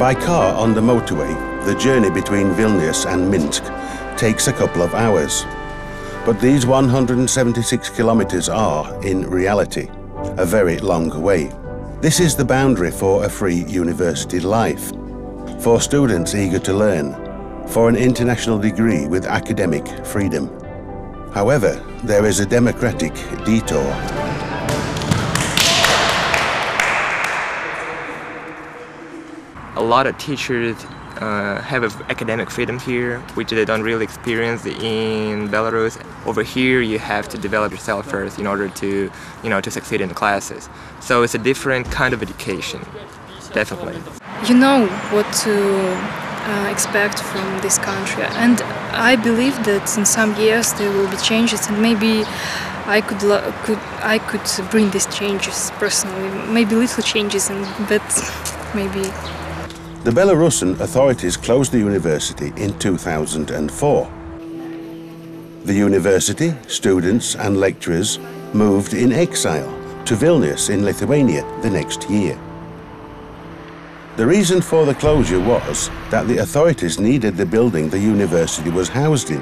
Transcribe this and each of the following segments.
By car on the motorway, the journey between Vilnius and Minsk takes a couple of hours. But these 176 kilometers are, in reality, a very long way. This is the boundary for a free university life, for students eager to learn, for an international degree with academic freedom. However, there is a democratic detour. A lot of teachers have academic freedom here, which they don't really experience in Belarus. Over here, you have to develop yourself first in order to, to succeed in the classes. So it's a different kind of education, definitely. You know what to expect from this country, and I believe that in some years there will be changes, and maybe I could bring these changes personally. Maybe little changes, but maybe. The Belarusian authorities closed the university in 2004. The university, students and lecturers moved in exile to Vilnius in Lithuania the next year. The reason for the closure was that the authorities needed the building the university was housed in,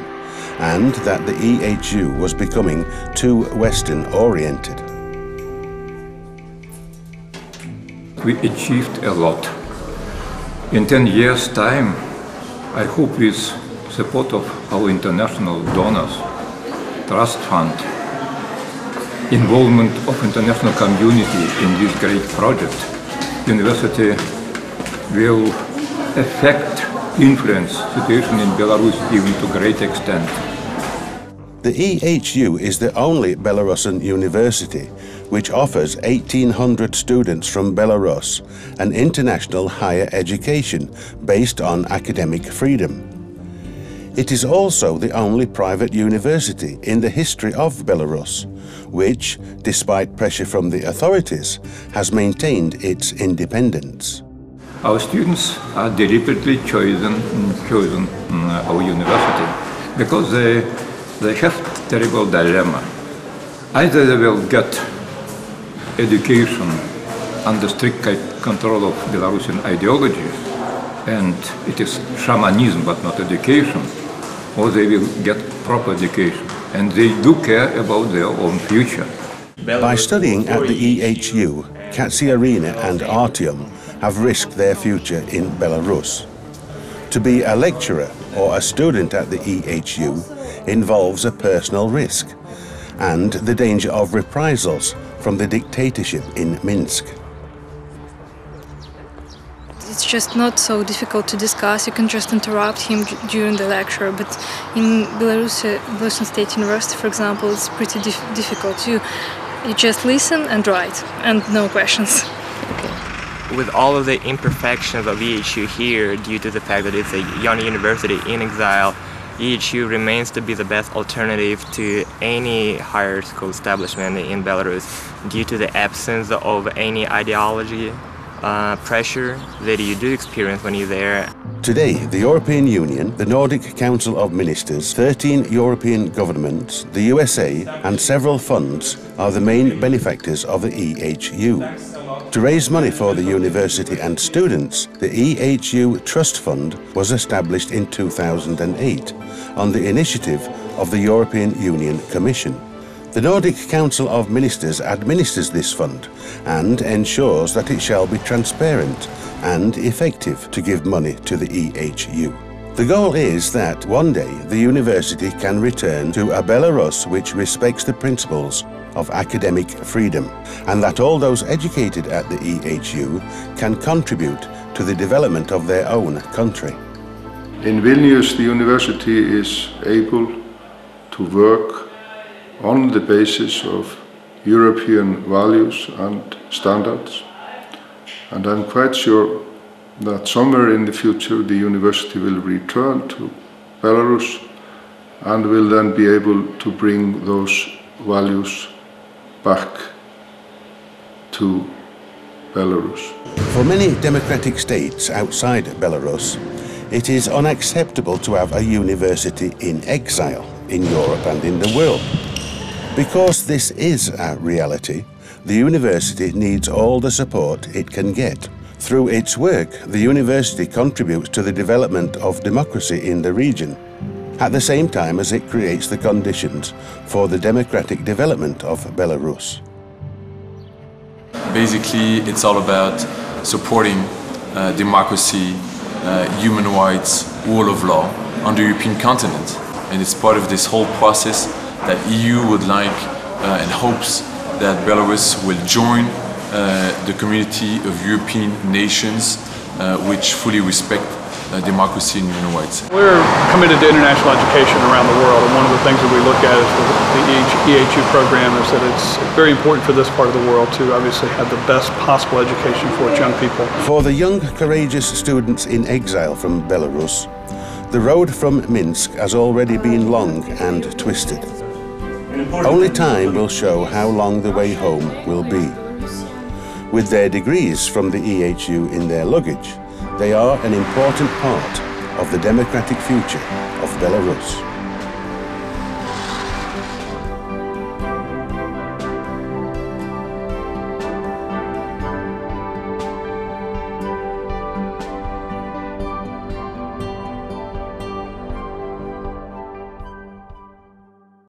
and that the EHU was becoming too Western-oriented. We achieved a lot. In 10 years' time, I hope with support of our international donors, trust fund, involvement of international community in this great project, university will affect, influence situation in Belarus even to a great extent. The EHU is the only Belarusian university which offers 1,800 students from Belarus an international higher education based on academic freedom. It is also the only private university in the history of Belarus which, despite pressure from the authorities, has maintained its independence. Our students are deliberately chosen our university because they have terrible dilemma. Either they will get education under strict control of Belarusian ideologies, and it is shamanism but not education, or they will get proper education, and they do care about their own future. By studying at the EHU, Katsiarina and Artyom have risked their future in Belarus. To be a lecturer or a student at the EHU involves a personal risk and the danger of reprisals from the dictatorship in Minsk. It's just not so difficult to discuss. You can just interrupt him during the lecture, but in Belarusian State University, for example, it's pretty difficult. You just listen and write, and no questions. Okay. With all of the imperfections of EHU here, due to the fact that it's a young university in exile, EHU remains to be the best alternative to any higher school establishment in Belarus due to the absence of any ideology pressure that you do experience when you're there. Today, the European Union, the Nordic Council of Ministers, 13 European governments, the USA and several funds are the main benefactors of the EHU. To raise money for the university and students, the EHU Trust Fund was established in 2008 on the initiative of the European Union Commission. The Nordic Council of Ministers administers this fund and ensures that it shall be transparent and effective to give money to the EHU. The goal is that one day the university can return to a Belarus which respects the principles of academic freedom, and that all those educated at the EHU can contribute to the development of their own country. In Vilnius, the university is able to work on the basis of European values and standards, and I'm quite sure that somewhere in the future the university will return to Belarus and will then be able to bring those values back to Belarus. For many democratic states outside Belarus, it is unacceptable to have a university in exile in Europe and in the world. Because this is a reality, the university needs all the support it can get Through its work, the university contributes to the development of democracy in the region, at the same time as it creates the conditions for the democratic development of Belarus. Basically, it's all about supporting democracy, human rights, rule of law on the European continent. And it's part of this whole process that EU would like and hopes that Belarus will join the community of European nations which fully respect democracy and human rights. We're committed to international education around the world, and one of the things that we look at is the EHU program is that it's very important for this part of the world to obviously have the best possible education for its young people. For the young, courageous students in exile from Belarus, the road from Minsk has already been long and twisted. Only time will show how long the way home will be. With their degrees from the EHU in their luggage, they are an important part of the democratic future of Belarus.